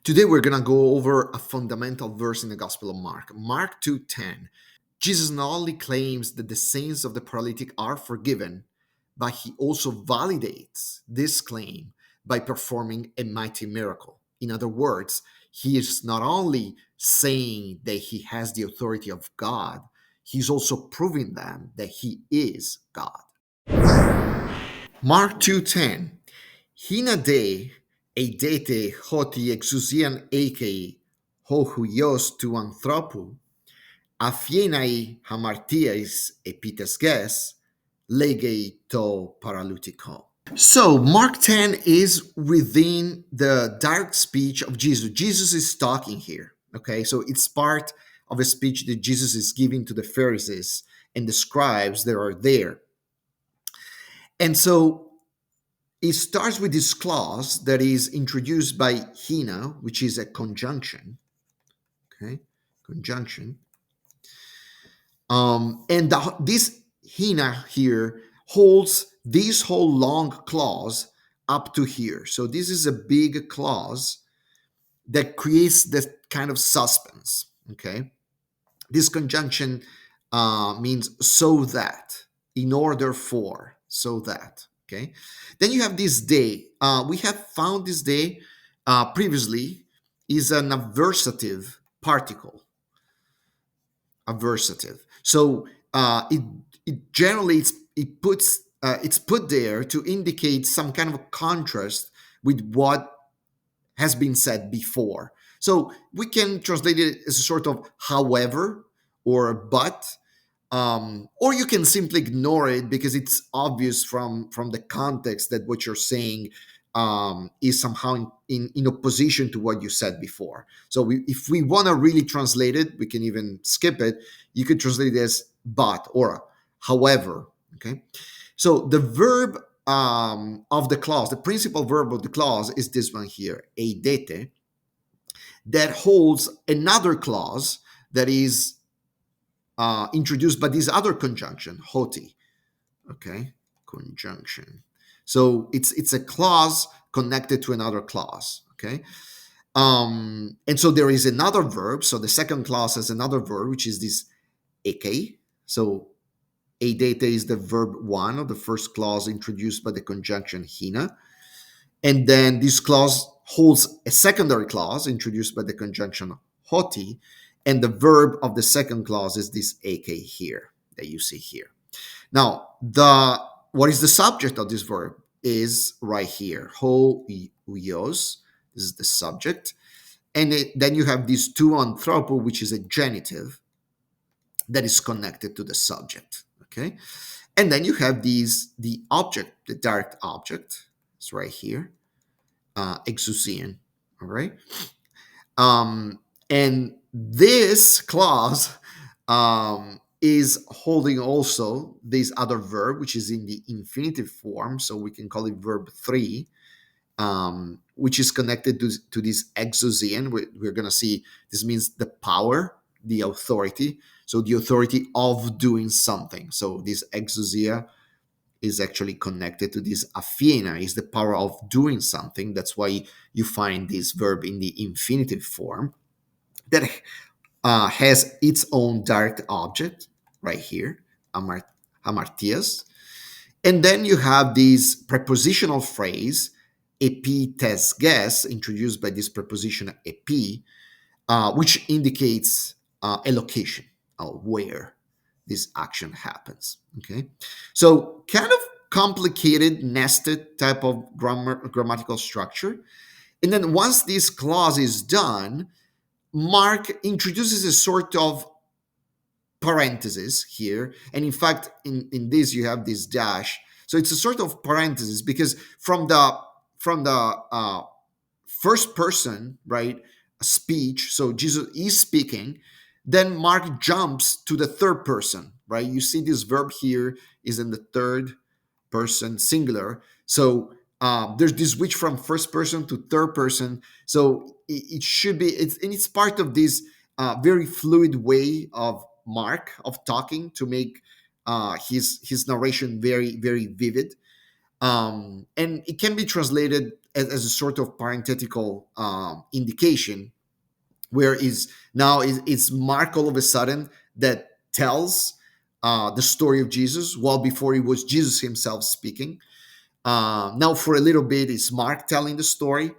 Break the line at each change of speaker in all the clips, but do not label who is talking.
Today we're going to go over a fundamental verse in the Gospel of Mark. Mark 2:10. Jesus not only claims that the sins of the paralytic are forgiven, but he also validates this claim by performing a mighty miracle. In other words, he is not only saying that he has the authority of God, he's also proving them that he is God. Mark 2:10. Hina de eidete hoti exousian ekei ho huios tu anthropu, aphienai hamartiais epites ges, legei to paralytico. So Mark 10 is within the direct speech of Jesus. Jesus is talking here. Okay, so it's part of a speech that Jesus is giving to the Pharisees and the scribes that are there. And so it starts with this clause that is introduced by hina, which is a conjunction. Okay, conjunction. This hina here holds this whole long clause up to here. So this is a big clause that creates this kind of suspense. Okay, this conjunction means so that, in order for, so that. Okay, then you have this day. We have found this day previously is an aversative particle. Aversative. So it generally it's put there to indicate some kind of a contrast with what has been said before. So we can translate it as a sort of however or but, or you can simply ignore it because it's obvious from the context that what you're saying is somehow in opposition to what you said before. So if we want to really translate it, we can even skip it. You could translate it as but or however. Okay, so the verb of the clause, the principal verb of the clause is this one here, eidete, that holds another clause that is introduced by this other conjunction, hoti. Okay, conjunction. So it's a clause connected to another clause. Okay, and so there is another verb. So the second clause has another verb, which is this eke. So eidete is the verb one of the first clause introduced by the conjunction hina. And then this clause holds a secondary clause introduced by the conjunction hoti. And the verb of the second clause is this eke here that you see here. Now, what is the subject of this verb is right here. Ho uios. This is the subject. And then you have this tu anthropo, which is a genitive that is connected to the subject. Okay. And then you have the object, the direct object. It's right here. Exousian. All right. And this clause is holding also this other verb, which is in the infinitive form. So we can call it verb 3, which is connected to this exousian. We're going to see this means the power, the authority. So the authority of doing something. So this exousia is actually connected to this aphiena, is the power of doing something. That's why you find this verb in the infinitive form that has its own direct object right here, hamartias. And then you have this prepositional phrase, epites ges, introduced by this preposition epi, which indicates a location where this action happens. Okay, so kind of complicated, nested type of grammatical structure. And then once this clause is done, Mark introduces a sort of parenthesis here. And in fact, in this, you have this dash. So it's a sort of parenthesis because from the first person, right, speech, so Jesus is speaking, then Mark jumps to the third person, right? You see this verb here is in the third person singular. So there's this switch from first person to third person. So it should be, it's part of this very fluid way of Mark of talking to make his narration very, very vivid. And it can be translated as a sort of parenthetical indication, where is now is it's Mark all of a sudden that tells the story of Jesus, while before it was Jesus himself speaking. Now for a little bit it's Mark telling the story,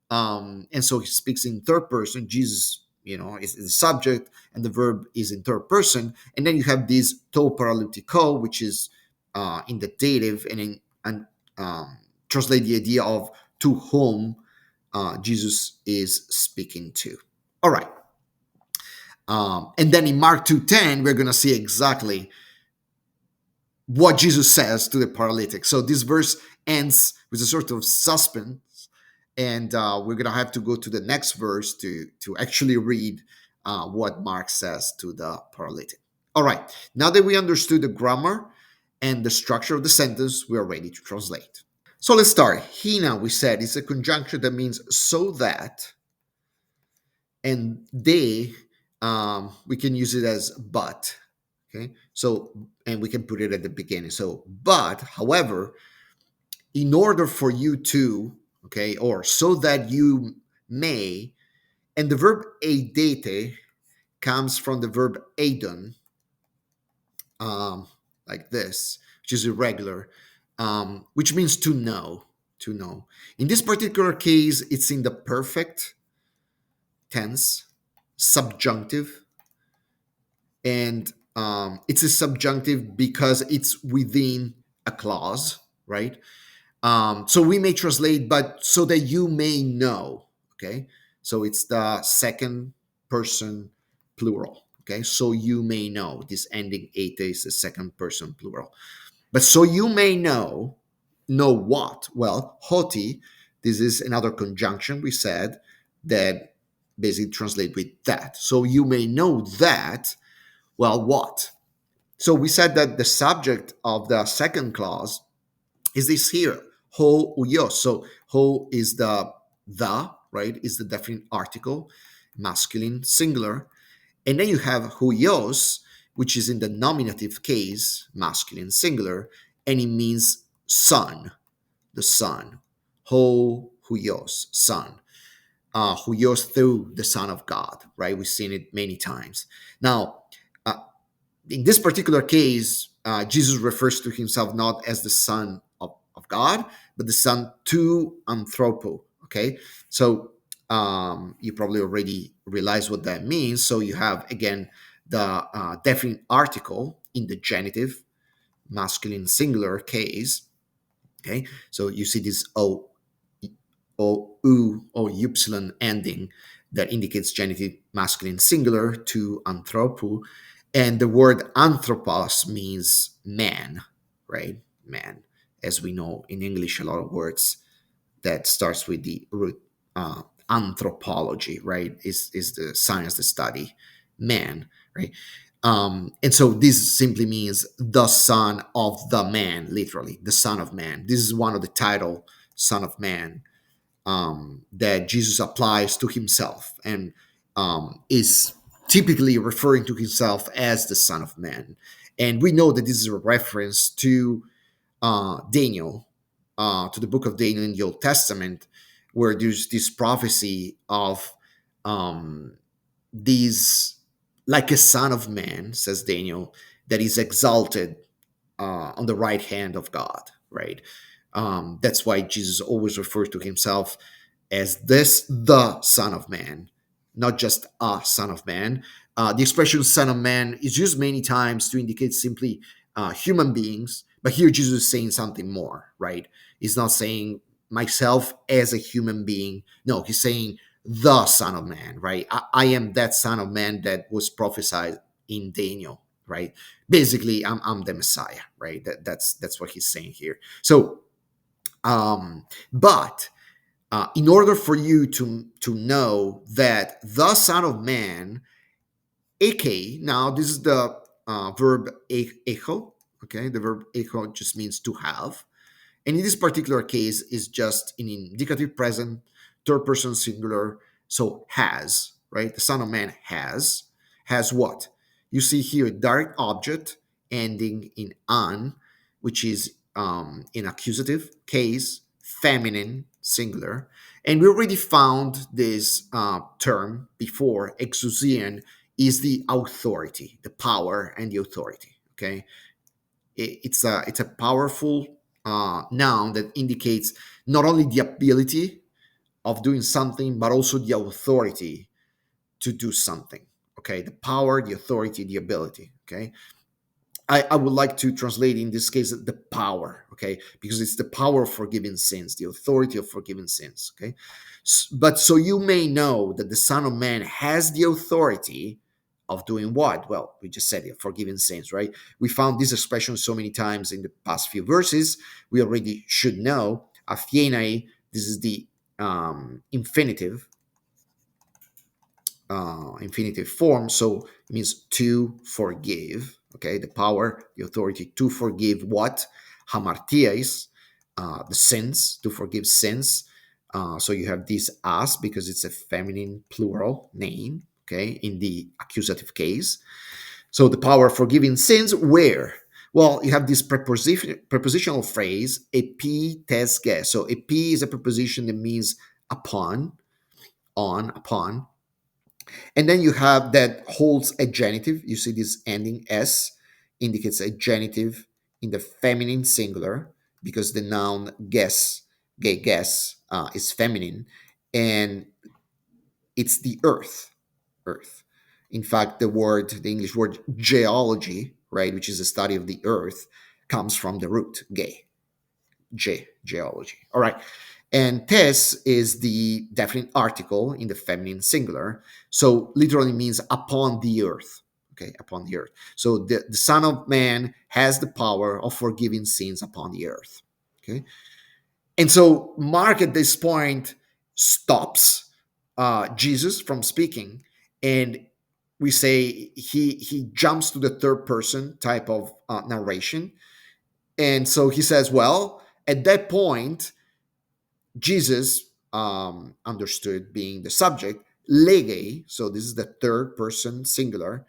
and so he speaks in third person. Jesus, is the subject, and the verb is in third person. And then you have this to paralytico, which is in the dative, and translate the idea of to whom Jesus is speaking to. All right. And then in Mark 2:10, we're going to see exactly what Jesus says to the paralytic. So this verse ends with a sort of suspense, and we're going to have to go to the next verse to actually read what Mark says to the paralytic. All right, now that we understood the grammar and the structure of the sentence, we are ready to translate. So let's start. Hina, we said, is a conjunction that means so that, and they, we can use it as but. Okay, so, and we can put it at the beginning. So, but, however, in order for you to, okay, or so that you may, and the verb eidete comes from the verb eidon, like this, which is irregular, which means to know, to know. In this particular case, it's in the perfect tense, subjunctive, and it's a subjunctive because it's within a clause, right? So we may translate, but so that you may know, okay? So it's the second person plural, okay? So you may know. This ending ete is the second person plural. But so you may know what? Well, hoti, this is another conjunction we said that basically translate with that. So you may know that, well, what? So we said that the subject of the second clause is this here, ho uyos. So ho is the, right, is the definite article, masculine, singular. And then you have huyos, which is in the nominative case, masculine, singular, and it means son, the son. Ho huyos, son. Huyos, through the Son of God, right? We've seen it many times. Now, in this particular case, Jesus refers to himself not as the Son of God, but the Son to anthropo. Okay, so you probably already realize what that means. So you have again the definite article in the genitive, masculine singular case. Okay, so you see this o u or upsilon ending that indicates genitive masculine singular to anthropo, and the word anthropos means man, right? Man, as we know in English, a lot of words that starts with the root anthropology, right? Is the science that study man, right? And so this simply means the son of the man, literally the son of man. This is one of the title, son of man, that Jesus applies to himself, and is typically referring to himself as the Son of Man. And we know that this is a reference to Daniel, to the book of Daniel in the Old Testament, where there's this prophecy of these, like a son of man, says Daniel, that is exalted on the right hand of God, right? That's why Jesus always refers to himself as this, the Son of Man, not just a Son of Man. The expression Son of Man is used many times to indicate simply human beings, but here Jesus is saying something more, right? He's not saying myself as a human being. No, he's saying the Son of Man, right? I am that Son of Man that was prophesied in Daniel, right? Basically, I'm the Messiah, right? That's what he's saying here. So, but in order for you to know that the Son of Man, eke, now this is the verb echo, okay? The verb echo just means to have. And in this particular case, is just in indicative present, third person singular, so has, right? The Son of Man has what? You see here, direct object ending in an, which is in accusative case, feminine singular. And we already found this term before. Exousian is the authority, the power and the authority. Okay, it's a powerful noun that indicates not only the ability of doing something, but also the authority to do something. Okay, the power, the authority, the ability. Okay, I would like to translate in this case the power, okay, because it's the power of forgiving sins, the authority of forgiving sins, okay. But so you may know that the Son of Man has the authority of doing what? Well, we just said it, forgiving sins, right? We found this expression so many times in the past few verses. We already should know. Aphienai, this is the infinitive infinitive form, so it means to forgive. Okay, the power, the authority to forgive what? Hamartiais, the sins, to forgive sins. So you have this as because it's a feminine plural name. Okay, in the accusative case. So the power of forgiving sins, where? Well, you have this prepositional phrase, epi tes ge. So epi is a preposition that means upon, on, upon, and then you have that holds a genitive. You see this ending s indicates a genitive in the feminine singular because the noun guess, gay guess, is feminine, and it's the earth. Earth. In fact, the English word geology, right, which is the study of the earth, comes from the root gay, geology. All right. And tes is the definite article in the feminine singular. So literally means upon the earth. Okay, upon the earth. So the Son of Man has the power of forgiving sins upon the earth. Okay. And so Mark at this point stops Jesus from speaking, and we say he jumps to the third person type of narration. And so he says, well, at that point, Jesus understood being the subject, lege, so this is the third person singular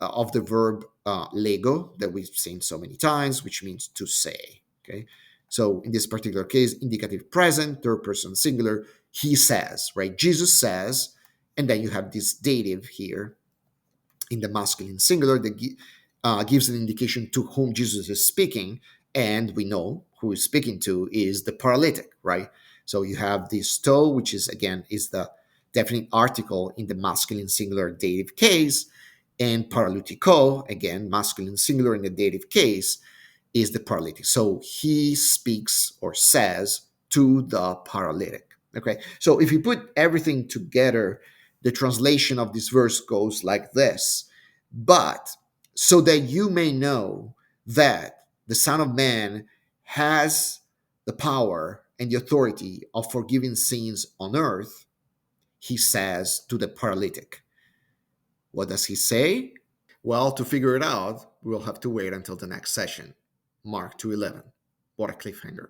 of the verb lego that we've seen so many times, which means to say. Okay, so in this particular case, indicative present, third person singular, he says, right? Jesus says, and then you have this dative here in the masculine singular that gives an indication to whom Jesus is speaking, and we know who he's speaking to is the paralytic, right? So you have this to, which is again is the definite article in the masculine singular dative case, and paralytico, again masculine singular in the dative case, is the paralytic. So he speaks or says to the paralytic. Okay, so if you put everything together, the translation of this verse goes like this: but so that you may know that the Son of Man has the power and the authority of forgiving sins on earth, he says to the paralytic. What does he say? Well, to figure it out, we'll have to wait until the next session. Mark 2:11. What a cliffhanger.